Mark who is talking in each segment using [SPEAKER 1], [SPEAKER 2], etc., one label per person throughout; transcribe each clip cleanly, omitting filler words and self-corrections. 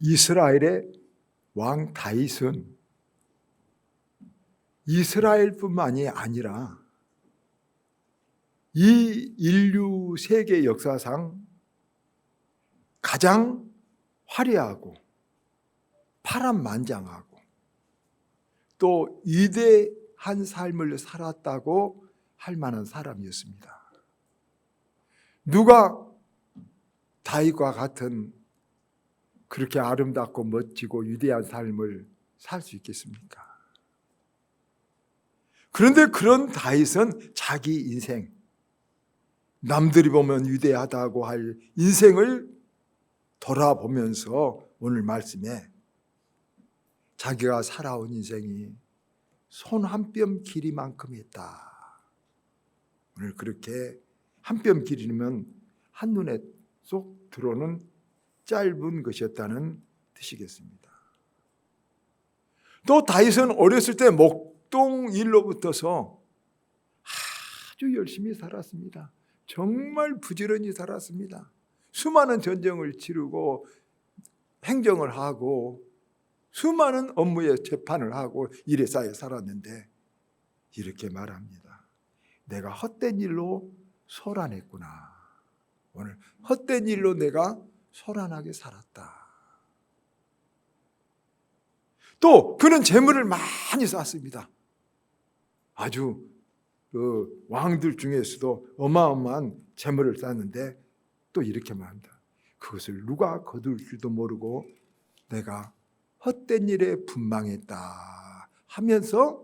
[SPEAKER 1] 이스라엘의 왕 다윗은 이스라엘뿐만이 아니라 이 인류 세계 역사상 가장 화려하고 파란만장하고 또 위대한 삶을 살았다고 할 만한 사람이었습니다. 누가 다윗과 같은 그렇게 아름답고 멋지고 위대한 삶을 살 수 있겠습니까? 그런데 그런 다윗은 자기 인생, 남들이 보면 위대하다고 할 인생을 돌아보면서 오늘 말씀에 자기가 살아온 인생이 손 한 뼘 길이만큼이었다. 오늘 그렇게 한 뼘 길이면 한눈에 쏙 들어오는 짧은 것이었다는 뜻이겠습니다. 또 다윗은 어렸을 때 목동 일로부터서 아주 열심히 살았습니다. 정말 부지런히 살았습니다. 수많은 전쟁을 치르고 행정을 하고 수많은 업무에 재판을 하고 일에 쌓여 살았는데 이렇게 말합니다. 내가 헛된 일로 소란했구나. 오늘 헛된 일로 내가 소란하게 살았다. 또 그는 재물을 많이 쌓습니다. 아주 그 왕들 중에서도 어마어마한 재물을 쌓는데 또 이렇게 말합니다. 그것을 누가 거둘 줄도 모르고 내가 헛된 일에 분망했다 하면서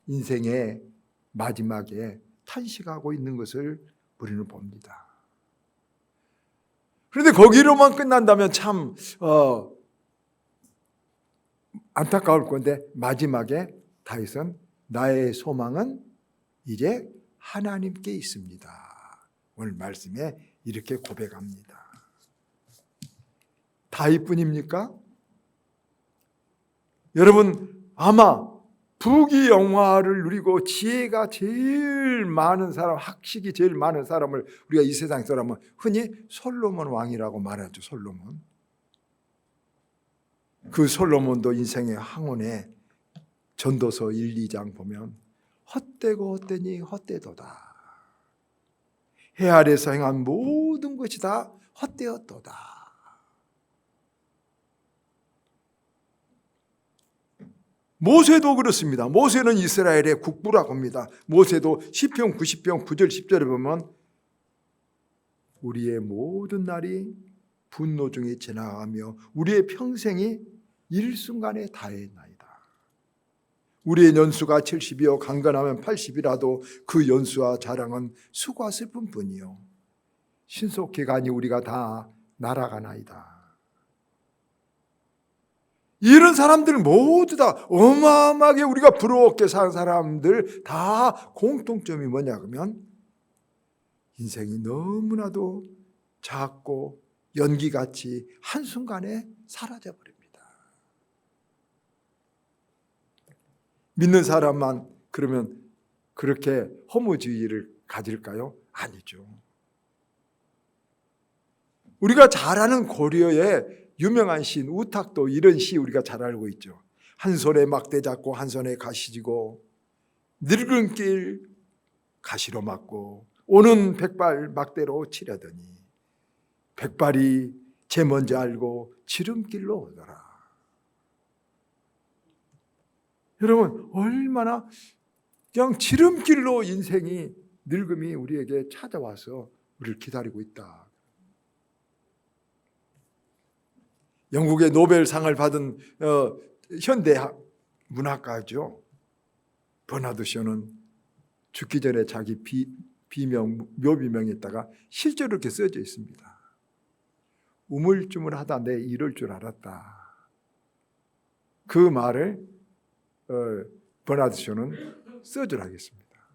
[SPEAKER 1] 인생의 마지막에 탄식하고 있는 것을 우리는 봅니다. 그런데 거기로만 끝난다면 참 안타까울 건데 마지막에 다윗은 나의 소망은 이제 하나님께 있습니다. 오늘 말씀에 이렇게 고백합니다. 다윗뿐입니까? 여러분 아마 부귀영화를 누리고 지혜가 제일 많은 사람, 학식이 제일 많은 사람을 우리가 이 세상에 사람은 흔히 솔로몬 왕이라고 말하죠. 솔로몬. 그 솔로몬도 인생의 항원에 전도서 1, 2장 보면 헛되고 헛되니 헛되도다. 해 아래서 행한 모든 것이 다 헛되었도다. 모세도 그렇습니다. 모세는 이스라엘의 국부라고 합니다. 모세도 시편 90편 9절 10절에 보면 우리의 모든 날이 분노 중에 지나가며 우리의 평생이 일순간에 다했나이다. 우리의 연수가 70이요 강건하면 80이라도 그 연수와 자랑은 수고와 슬픔뿐이요 신속기간이 우리가 다 날아가나이다. 이런 사람들 모두 다 어마어마하게 우리가 부러웠게 사는 사람들 다 공통점이 뭐냐 그러면 인생이 너무나도 작고 연기같이 한순간에 사라져버립니다. 믿는 사람만 그러면 그렇게 허무주의를 가질까요? 아니죠. 우리가 잘 아는 고려의 유명한 시인 우탁도 이런 시 우리가 잘 알고 있죠. 한 손에 막대 잡고 한 손에 가시 쥐고 늙은 길 가시로 막고 오는 백발 막대로 치려더니 백발이 제 먼저 알고 지름길로 오더라. 여러분 얼마나 그냥 지름길로 인생이 늙음이 우리에게 찾아와서 우리를 기다리고 있다. 영국의 노벨상을 받은 현대 문학가죠. 버나드 쇼는 죽기 전에 자기 묘비명에다가 실제로 이렇게 써져 있습니다. 우물쭈물하다 내 이럴 줄 알았다. 그 말을 버나드 쇼는 써주라겠습니다.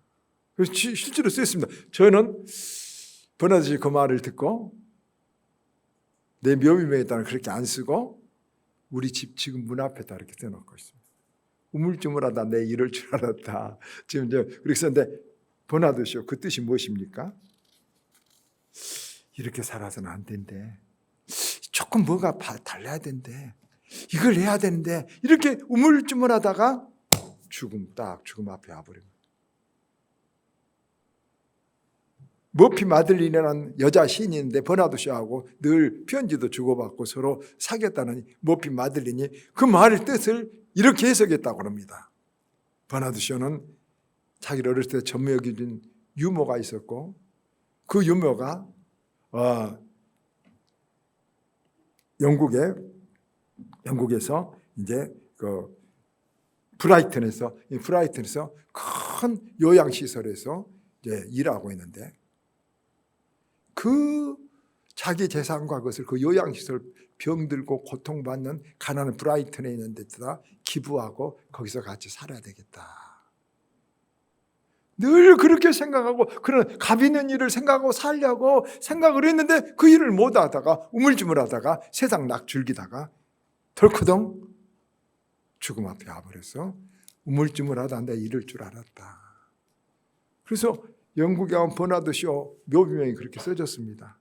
[SPEAKER 1] 그래서 실제로 쓰였습니다. 저는 버나드 쇼 그 말을 듣고 내 묘비명에다가 그렇게 안 쓰고 우리 집 지금 문 앞에다 이렇게 써놓고 있습니다. 우물쭈물하다 내 이럴 줄 알았다. 지금 그렇게 썼는데 버나드 쇼 그 뜻이 무엇입니까? 이렇게 살아서는 안 된대. 조금 뭐가 달라야 되는데, 이걸 해야 되는데, 이렇게 우물쭈물하다가 죽음 앞에 와버립니다. 머피 마들린이라는 여자 시인인데 버나드 셔하고 늘 편지도 주고받고 서로 사귀었다는 머피 마들린이 그 말의 뜻을 이렇게 해석했다고 합니다. 버나드 셔는 자기를 어렸을 때 젖먹여준 유모가 있었고, 그 유모가 영국에서 이제 그 브라이튼에서 큰 요양시설에서 이제 일하고 있는데, 그 자기 재산과 그것을 그 요양시설 병들고 고통받는 가난한 브라이튼에 있는 데다 기부하고 거기서 같이 살아야 되겠다. 늘 그렇게 생각하고 그런 값 있는 일을 생각하고 살려고 생각을 했는데 그 일을 못하다가 우물쭈물하다가 세상 낙줄기다가 덜커덩 죽음 앞에 와버렸어. 우물쭈물하다 내가 이럴 줄 알았다. 그래서 영국에 온 버나드 쇼 묘비명이 그렇게 써졌습니다.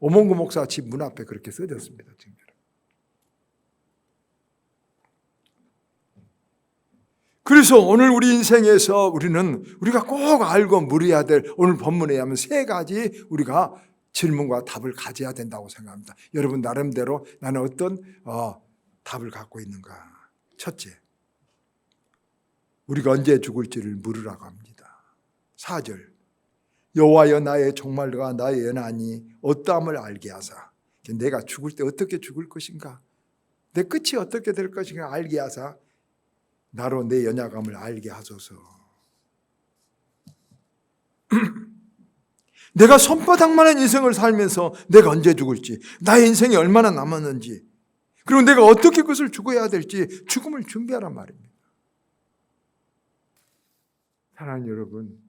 [SPEAKER 1] 오몽구 목사 집 문 앞에 그렇게 써졌습니다. 지금. 그래서 오늘 우리 인생에서 우리가 꼭 알고 물어야 될 오늘 본문에 하면 세 가지 우리가 질문과 답을 가져야 된다고 생각합니다. 여러분 나름대로 나는 어떤 답을 갖고 있는가. 첫째, 우리가 언제 죽을지를 물으라고 합니다. 4절, 여호와여 나의 종말과 나의 연한이 어떠함을 알게 하사. 내가 죽을 때 어떻게 죽을 것인가, 내 끝이 어떻게 될 것인가 알게 하사 나로 내 연약함을 알게 하소서. 내가 손바닥만한 인생을 살면서 내가 언제 죽을지, 나의 인생이 얼마나 남았는지, 그리고 내가 어떻게 그것을 죽어야 될지 죽음을 준비하란 말입니다. 사랑하는 여러분,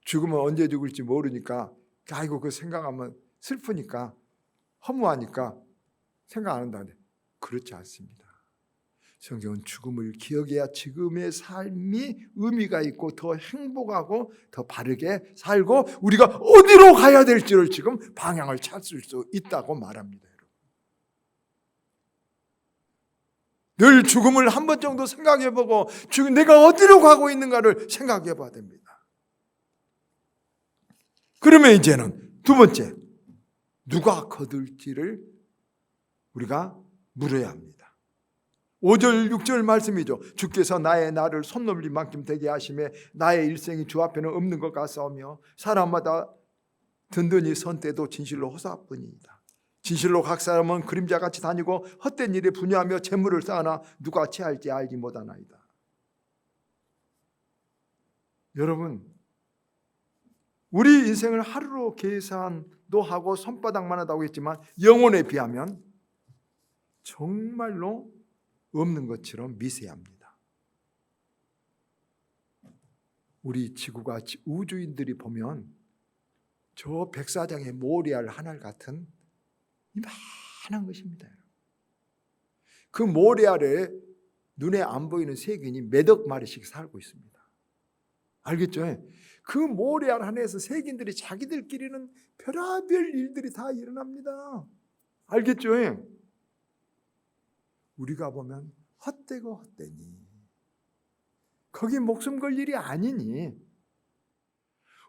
[SPEAKER 1] 죽으면 언제 죽을지 모르니까 아이고 그 생각하면 슬프니까 허무하니까 생각 안 한다는데 그렇지 않습니다. 성경은 죽음을 기억해야 지금의 삶이 의미가 있고 더 행복하고 더 바르게 살고 우리가 어디로 가야 될지를 지금 방향을 찾을 수 있다고 말합니다. 늘 죽음을 한 번 정도 생각해보고 내가 어디로 가고 있는가를 생각해봐야 됩니다. 그러면 이제는 두 번째, 누가 거둘지를 우리가 물어야 합니다. 5절 6절 말씀이죠. 주께서 나의 날을 손놀림만큼 되게 하심에 나의 일생이 주 앞에는 없는 것 같사오며 사람마다 든든히 선 때도 진실로 호사뿐이다. 진실로 각 사람은 그림자같이 다니고 헛된 일에 분야하며 재물을 쌓으나 누가 취할지 알지 못하나이다. 여러분, 우리 인생을 하루로 계산도 하고 손바닥만 하다고 했지만 영혼에 비하면 정말로 없는 것처럼 미세합니다. 우리 지구가 우주인들이 보면 저 백사장의 모래알 하늘 같은 이만한 것입니다. 그 모래알에 눈에 안 보이는 세균이 몇억 마리씩 살고 있습니다. 알겠죠? 그 모래알 안에서 세균들이 자기들끼리는 별의별 일들이 다 일어납니다. 알겠죠? 우리가 보면 헛되고 헛되니 거기 목숨 걸 일이 아니니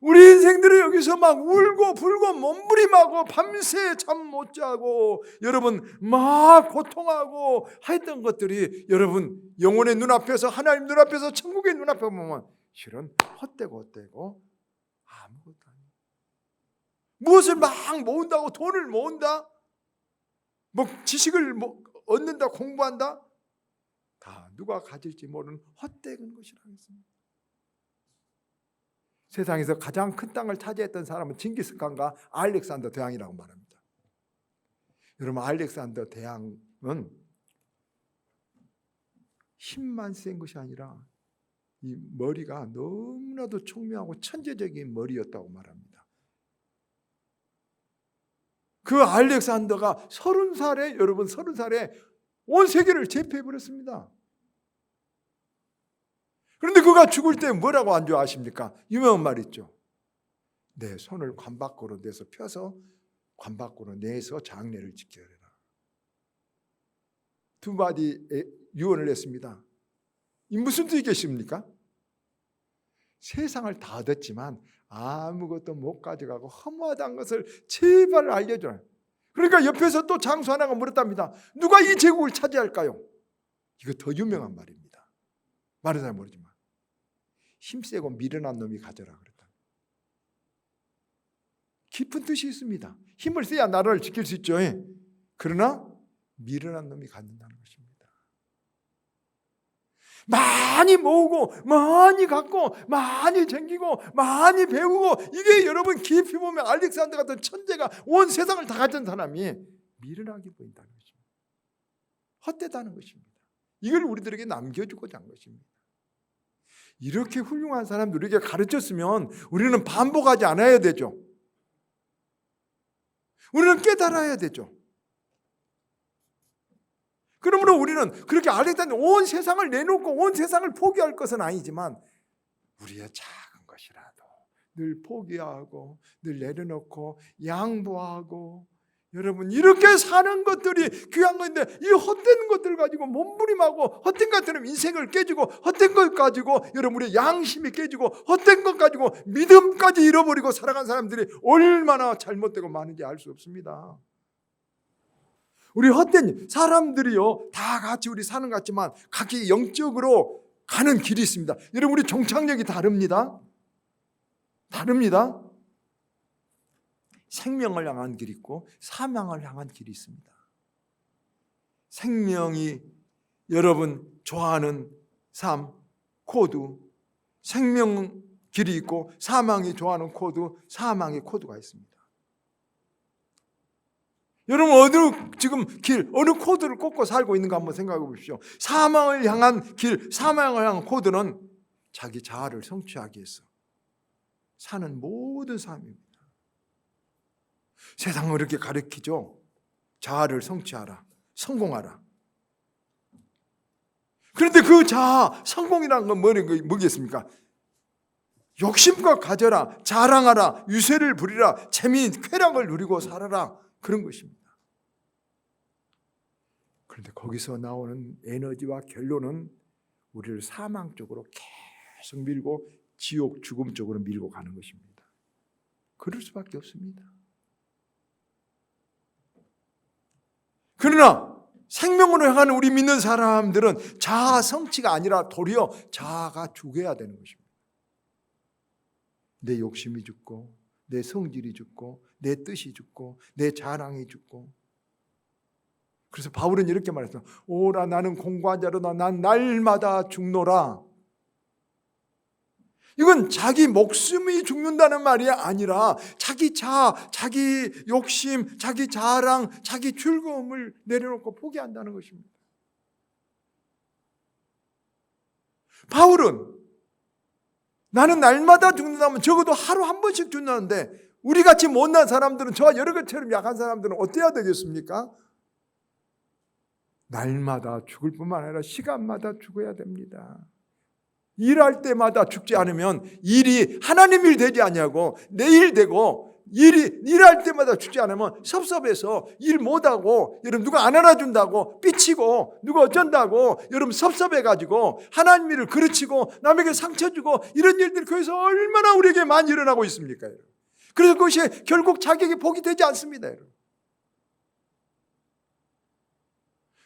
[SPEAKER 1] 우리 인생들은 여기서 막 울고 불고 몸부림하고 밤새 잠 못 자고 여러분 막 고통하고 했던 것들이 여러분 영혼의 눈앞에서 하나님 눈앞에서 천국의 눈앞에 보면 실은 헛되고 아무것도 아니에요. 무엇을 막 모은다고 돈을 모은다? 뭐 지식을 얻는다, 공부한다? 다 누가 가질지 모르는 헛된 것이라고 했습니다. 세상에서 가장 큰 땅을 차지했던 사람은 징기스칸과 알렉산더 대왕이라고 말합니다. 여러분, 알렉산더 대왕은 힘만 센 것이 아니라 이 머리가 너무나도 총명하고 천재적인 머리였다고 말합니다. 그 알렉산더가 30살에 여러분 30살에 온 세계를 제패해버렸습니다. 그런데 그가 죽을 때 뭐라고 한 줄 아십니까? 유명한 말 있죠. 내 손을 관밖으로 내서 펴서 관 밖으로 내서 장례를 지켜라. 두 마디 유언을 했습니다. 이 무슨 뜻이겠습니까? 세상을 다 얻었지만 아무것도 못 가져가고 허무하다는 것을 제발 알려줘라. 그러니까 옆에서 또 장수 하나가 물었답니다. 누가 이 제국을 차지할까요? 이거 더 유명한 말입니다. 말은 잘 모르지만 힘세고 미련한 놈이 가져라 그랬다. 깊은 뜻이 있습니다. 힘을 써야 나라를 지킬 수 있죠. 그러나 미련한 놈이 갖는다는 것입니다. 많이 모으고 많이 갖고 많이 챙기고 많이 배우고, 이게 여러분 깊이 보면 알렉산더 같은 천재가 온 세상을 다 가진 사람이 미련하게 보인다는 것입니다. 헛되다는 것입니다. 이걸 우리들에게 남겨주고자 한 것입니다. 이렇게 훌륭한 사람들 우리에게 가르쳤으면 우리는 반복하지 않아야 되죠. 우리는 깨달아야 되죠. 그러므로 우리는 그렇게 알렉산더 온 세상을 내놓고 온 세상을 포기할 것은 아니지만 우리의 작은 것이라도 늘 포기하고 늘 내려놓고 양보하고, 여러분 이렇게 사는 것들이 귀한 건데 이 헛된 것들 가지고 몸부림하고 헛된 것들은 인생을 깨지고 헛된 것 가지고 여러분 우리의 양심이 깨지고 헛된 것 가지고 믿음까지 잃어버리고 살아간 사람들이 얼마나 잘못되고 많은지 알 수 없습니다. 우리 헛된 사람들이요 다 같이 우리 사는 것 같지만 각기 영적으로 가는 길이 있습니다. 여러분 우리 종착역이 다릅니다. 생명을 향한 길이 있고 사망을 향한 길이 있습니다. 생명이 여러분 좋아하는 삶 코드, 생명 길이 있고 사망이 좋아하는 코드, 사망의 코드가 있습니다. 여러분 지금 어느 코드를 꽂고 살고 있는가 한번 생각해 보십시오. 사망을 향한 길, 사망을 향한 코드는 자기 자아를 성취하기 위해서 사는 모든 삶입니다. 세상은 이렇게 가르치죠. 자아를 성취하라, 성공하라. 그런데 그 자아, 성공이라는 건 뭐겠습니까? 욕심껏 가져라, 자랑하라, 유세를 부리라, 재미, 쾌락을 누리고 살아라, 그런 것입니다. 그런데 거기서 나오는 에너지와 결론은 우리를 사망 쪽으로 계속 밀고 지옥, 죽음 쪽으로 밀고 가는 것입니다. 그럴 수밖에 없습니다. 그러나 생명으로 향하는 우리 믿는 사람들은 자아 성취가 아니라 도리어 자아가 죽어야 되는 것입니다. 내 욕심이 죽고 내 성질이 죽고 내 뜻이 죽고 내 자랑이 죽고. 그래서 바울은 이렇게 말했어요. 오라 나는 공고한 자로다 난 날마다 죽노라. 이건 자기 목숨이 죽는다는 말이 아니라 자기 자아, 자기 욕심, 자기 자랑, 자기 즐거움을 내려놓고 포기한다는 것입니다. 바울은 나는 날마다 죽는다면 적어도 하루 한 번씩 죽는다는데, 우리같이 못난 사람들은, 저와 여러 것처럼 약한 사람들은 어때야 되겠습니까? 날마다 죽을 뿐만 아니라 시간마다 죽어야 됩니다. 일할 때마다 죽지 않으면 일이 하나님 일 되지 아니하고 내 일 되고, 일할 때마다 죽지 않으면 섭섭해서 일 못하고, 여러분 누가 안 알아준다고 삐치고 누가 어쩐다고 여러분 섭섭해가지고 하나님 일을 그르치고 남에게 상처 주고, 이런 일들이 거기서 얼마나 우리에게 많이 일어나고 있습니까? 여러분. 그래서 그것이 결국 자격이 복이 되지 않습니다. 여러분.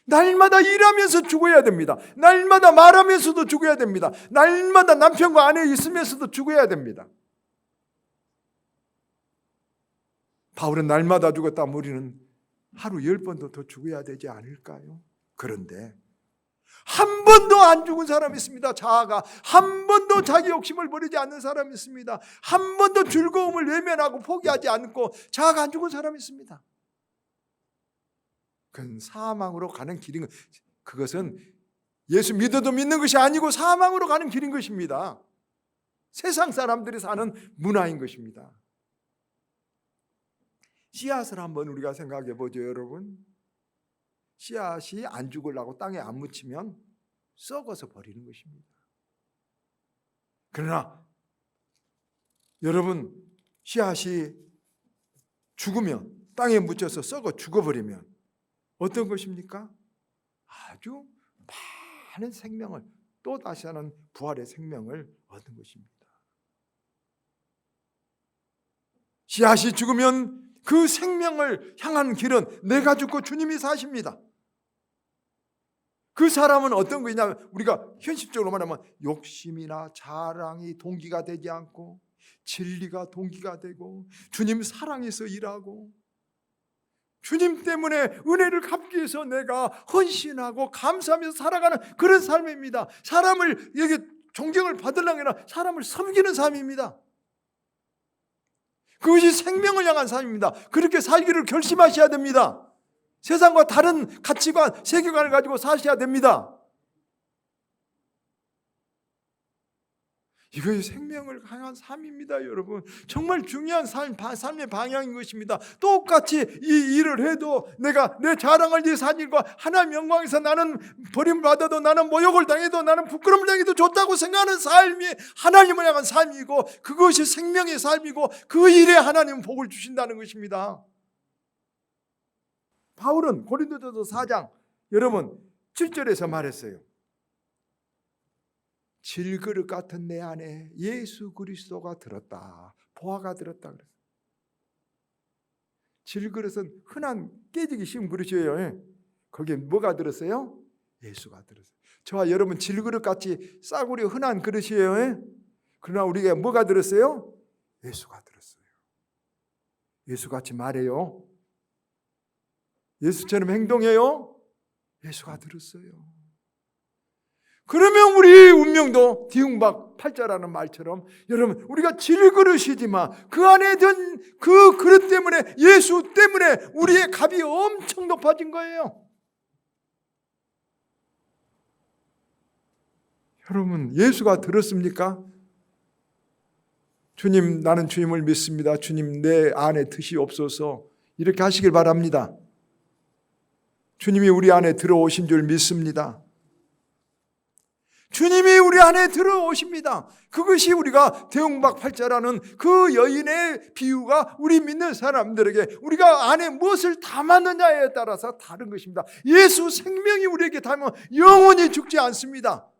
[SPEAKER 1] 날마다 일하면서 죽어야 됩니다. 날마다 말하면서도 죽어야 됩니다. 날마다 남편과 아내 있으면서도 죽어야 됩니다. 바울은 날마다 죽었다면 우리는 하루 10번도 더 죽어야 되지 않을까요? 그런데 한 번도 안 죽은 사람이 있습니다. 자아가 한 번도 자기 욕심을 버리지 않는 사람이 있습니다. 한 번도 즐거움을 외면하고 포기하지 않고 자아가 안 죽은 사람이 있습니다. 그건 사망으로 가는 길인, 그것은 예수 믿어도 믿는 것이 아니고 사망으로 가는 길인 것입니다. 세상 사람들이 사는 문화인 것입니다. 씨앗을 한번 우리가 생각해 보죠, 여러분. 씨앗이 안 죽으려고 땅에 안 묻히면 썩어서 버리는 것입니다. 그러나 여러분, 씨앗이 죽으면 땅에 묻혀서 썩어 죽어버리면 어떤 것입니까? 아주 많은 생명을, 또 다시 하는 부활의 생명을 얻은 것입니다. 씨앗이 죽으면 그 생명을 향한 길은 내가 죽고 주님이 사십니다. 그 사람은 어떤 거냐면, 우리가 현실적으로 말하면 욕심이나 자랑이 동기가 되지 않고, 진리가 동기가 되고, 주님 사랑해서 일하고, 주님 때문에 은혜를 갚기 위해서 내가 헌신하고 감사하면서 살아가는 그런 삶입니다. 사람을 여기 존경을 받으려고 아니라 사람을 섬기는 삶입니다. 그것이 생명을 향한 삶입니다. 그렇게 살기를 결심하셔야 됩니다. 세상과 다른 가치관, 세계관을 가지고 사셔야 됩니다. 이것이 생명을 향한 삶입니다, 여러분. 정말 중요한 삶의 방향인 것입니다. 똑같이 이 일을 해도 내가 내 자랑을 위해 산 일과 하나님 영광에서 나는 버림받아도, 나는 모욕을 당해도, 나는 부끄러움을 당해도 좋다고 생각하는 삶이 하나님을 향한 삶이고, 그것이 생명의 삶이고, 그 일에 하나님은 복을 주신다는 것입니다. 바울은 고린도전서 4장 여러분 7절에서 말했어요. 질그릇 같은 내 안에 예수 그리스도가 들었다, 보화가 들었다 그랬어요. 질그릇은 흔한 깨지기 쉬운 그릇이에요. 거기에 뭐가 들었어요? 예수가 들었어요. 저와 여러분 질그릇 같이 싸구려 흔한 그릇이에요. 그러나 우리가 뭐가 들었어요? 예수가 들었어요. 예수같이 말해요. 예수처럼 행동해요. 예수가 들었어요. 그러면 우리 운명도 디흥박 8자라는 말처럼, 여러분 우리가 질그릇이지만 그 안에 든 그 그릇 때문에, 예수 때문에 우리의 값이 엄청 높아진 거예요. 여러분 예수가 들었습니까? 주님, 나는 주님을 믿습니다. 주님 내 안에 드시옵소서, 이렇게 하시길 바랍니다. 주님이 우리 안에 들어오신 줄 믿습니다. 주님이 우리 안에 들어오십니다. 그것이 우리가 대웅박 8자라는 그 여인의 비유가 우리 믿는 사람들에게 우리가 안에 무엇을 담았느냐에 따라서 다른 것입니다. 예수 생명이 우리에게 닿으면 영원히 죽지 않습니다.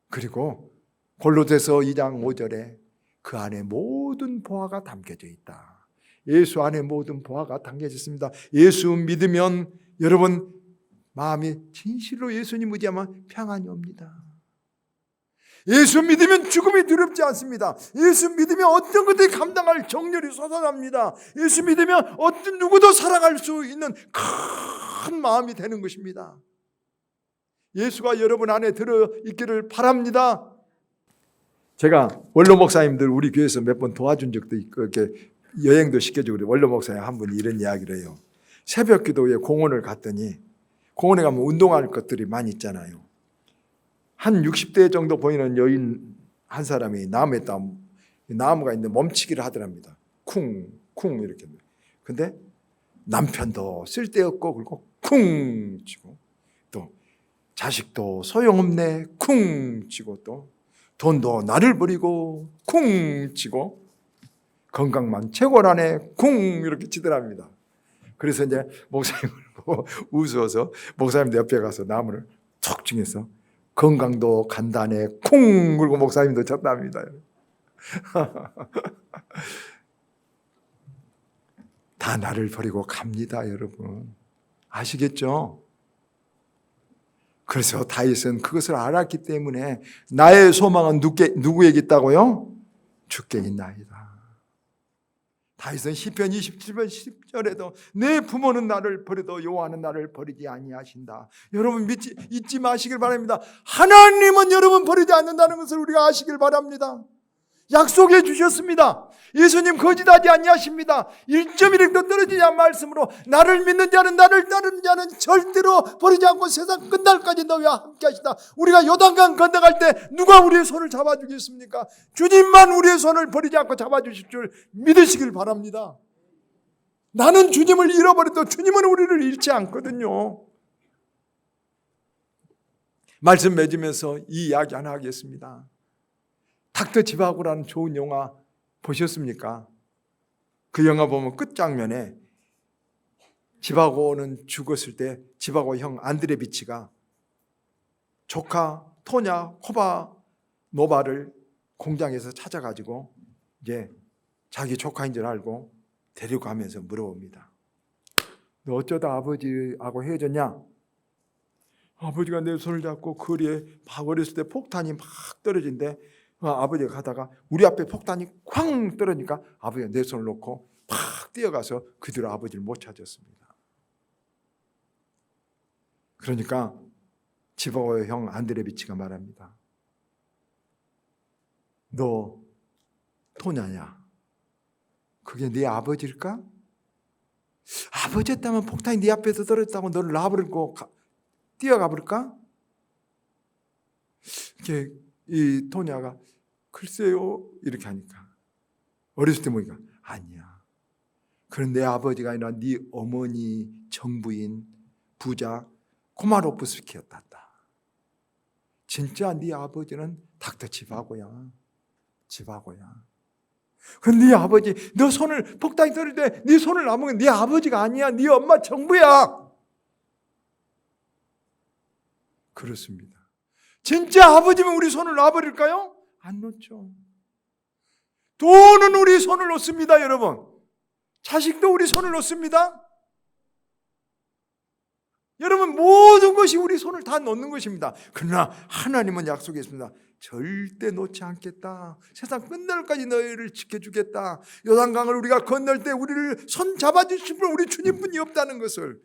[SPEAKER 1] 그리고 골로새서 2장 5절에 그 안에 모든 보화가 담겨져 있다. 예수 안에 모든 보화가 담겨져 있습니다. 예수 믿으면 여러분 마음이 진실로 예수님 의지하면 평안이 옵니다. 예수 믿으면 죽음이 두렵지 않습니다. 예수 믿으면 어떤 것들이 감당할 정렬이 솟아납니다. 예수 믿으면 어떤 누구도 살아갈 수 있는 큰 마음이 되는 것입니다. 예수가 여러분 안에 들어있기를 바랍니다. 제가 원로 목사님들 우리 교회에서 몇 번 도와준 적도 있고, 이렇게 여행도 시켜주고, 우리 원로 목사님 한 분이 이런 이야기를 해요. 새벽 기도에 공원을 갔더니, 공원에 가면 운동할 것들이 많이 있잖아요. 한 60대 정도 보이는 여인 한 사람이 나무가 있는데 멈추기를 하더랍니다. 쿵 이렇게. 근데 남편도 쓸데없고, 그리고 쿵 치고, 또 자식도 소용없네 쿵 치고, 또 돈도 나를 버리고 쿵 치고, 건강만 최고라네 쿵 이렇게 치더랍니다. 그래서 이제 목사님을 보고 웃어서 목사님 옆에 가서 나무를 툭 치면서 건강도 간단해 쿵, 그리고 목사님도 쳤답니다. 다 나를 버리고 갑니다, 여러분. 아시겠죠? 그래서 다윗은 그것을 알았기 때문에 나의 소망은 누구에게 있다고요? 주께 있나이다. 다윗은 시편 27편 10절에도 내 부모는 나를 버려도 여호와는 나를 버리지 아니하신다. 여러분 잊지 마시길 바랍니다. 하나님은 여러분 버리지 않는다는 것을 우리가 아시길 바랍니다. 약속해 주셨습니다. 예수님 거짓하지 아니하십니다. 1.1도 떨어지지 않은 말씀으로 나를 믿는 자는, 나를 따르는 자는 절대로 버리지 않고 세상 끝날까지 너희와 함께 하시다. 우리가 요단강 건너갈 때 누가 우리의 손을 잡아주겠습니까? 주님만 우리의 손을 버리지 않고 잡아주실 줄 믿으시길 바랍니다. 나는 주님을 잃어버려도 주님은 우리를 잃지 않거든요. 말씀 맺으면서 이 이야기 하나 하겠습니다. 닥터 지바고라는 좋은 영화 보셨습니까? 그 영화 보면 끝장면에 지바고는 죽었을 때 지바고 형 안드레비치가 조카 토냐 코바노바를 공장에서 찾아가지고 이제 자기 조카인 줄 알고 데리고 가면서 물어봅니다. 너 어쩌다 아버지하고 헤어졌냐? 아버지가 내 손을 잡고 거리에 막 어렸을 때 폭탄이 막 떨어진대. 아버지가 가다가 우리 앞에 폭탄이 쾅 떨어지니까 아버지가 내 손을 놓고 팍 뛰어가서 그 뒤로 아버지를 못 찾았습니다. 그러니까 지바고의 형 안드레비치가 말합니다. 너 토냐냐? 그게 네 아버지일까? 아버지였다면 폭탄이 네 앞에서 떨어졌다고 너를 놔버리고 뛰어가 버릴까? 이렇게 이 토냐가 글쎄요 이렇게 하니까 어렸을 때 보니까 아니야. 그런 내 아버지가 아니라 네 어머니 정부인 부자 코마로프스키였다. 진짜 네 아버지는 닥터 지바고야. 지바고야. 그런데 네 아버지, 너 손을 폭탄이 떨어질 때 네 손을 놔본 건 네 아버지가 아니야. 네 엄마 정부야. 그렇습니다. 진짜 아버지면 우리 손을 놔버릴까요? 안 놓죠. 돈은 우리 손을 놓습니다, 여러분. 자식도 우리 손을 놓습니다. 여러분, 모든 것이 우리 손을 다 놓는 것입니다. 그러나 하나님은 약속했습니다. 절대 놓지 않겠다. 세상 끝날까지 너희를 지켜주겠다. 요단강을 우리가 건널 때 우리를 손 잡아주실 분 우리 주님뿐이 없다는 것을,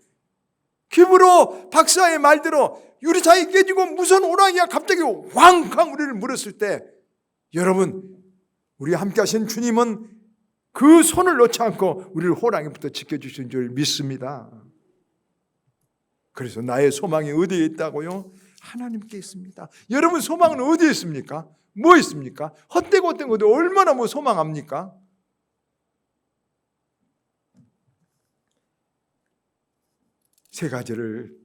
[SPEAKER 1] 기브로 박사의 말대로 유리창이 깨지고 무슨 호랑이가 갑자기 왕쾅 우리를 물었을 때, 여러분, 우리 함께 하신 주님은 그 손을 놓지 않고 우리를 호랑이부터 지켜주신 줄 믿습니다. 그래서 나의 소망이 어디에 있다고요? 하나님께 있습니다. 여러분 소망은 어디에 있습니까? 뭐 있습니까? 헛되고 헛된 것도 얼마나 뭐 소망합니까? 세 가지를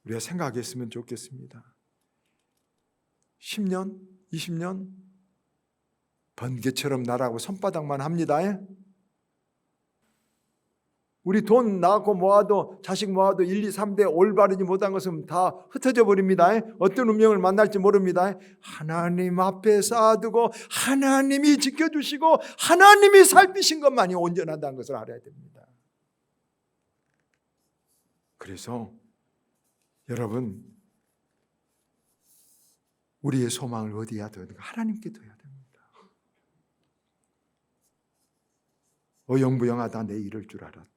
[SPEAKER 1] 우리가 생각했으면 좋겠습니다. 10년, 20년 번개처럼 날아가고 손바닥만 합니다. 우리 돈 낳고 모아도 자식 모아도 1, 2, 3대 올바르지 못한 것은 다 흩어져 버립니다. 어떤 운명을 만날지 모릅니다. 하나님 앞에 쌓아두고 하나님이 지켜주시고 하나님이 살피신 것만이 온전하다는 것을 알아야 됩니다. 그래서 여러분, 우리의 소망을 어디에 둬야 되는가? 하나님께 둬야 됩니다. 어영부영하다 내 이럴 줄 알았다.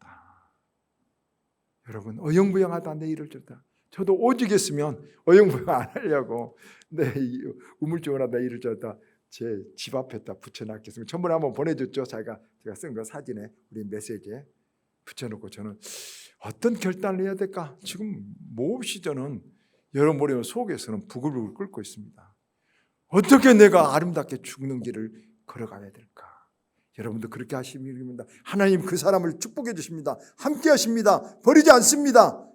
[SPEAKER 1] 여러분, 어영부영하다 내 이럴 줄 알았다. 저도 오직했으면 어영부영 안 하려고 내 우물쭈물 하다 이럴 줄 알았다. 제 집 앞에다 붙여놨겠습니다. 전번에 한번 보내줬죠. 제가 쓴 거 사진에 우리 메시지에 붙여놓고 저는 어떤 결단을 해야 될까? 지금 몹시 저는 여러분 머리 속에서는 부글부글 끓고 있습니다. 어떻게 내가 아름답게 죽는 길을 걸어가야 될까? 여러분도 그렇게 하시면 됩니다. 하나님 그 사람을 축복해 주십니다. 함께 하십니다. 버리지 않습니다.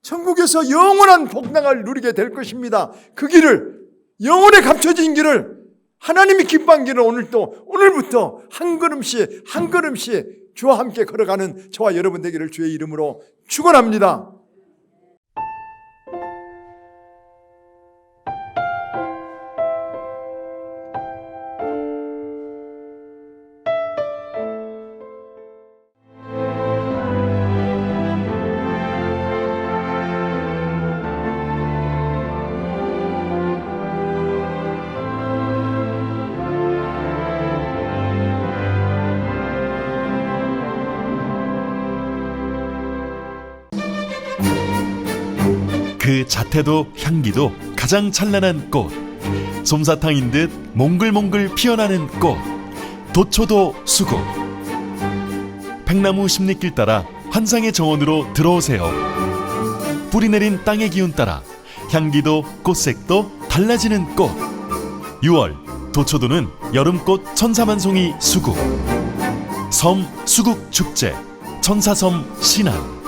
[SPEAKER 1] 천국에서 영원한 복락을 누리게 될 것입니다. 그 길을, 영원에 감춰진 길을, 하나님이 기뻐한 길을 오늘부터 한 걸음씩 한 걸음씩 주와 함께 걸어가는 저와 여러분 되기를 주의 이름으로 축원합니다.
[SPEAKER 2] 그 자태도 향기도 가장 찬란한 꽃, 솜사탕인 듯 몽글몽글 피어나는 꽃, 도초도 수국. 백나무 십리길 따라 환상의 정원으로 들어오세요. 뿌리 내린 땅의 기운 따라 향기도 꽃색도 달라지는 꽃. 6월 도초도는 여름꽃 천사만송이 수국. 섬 수국축제, 천사섬 신안.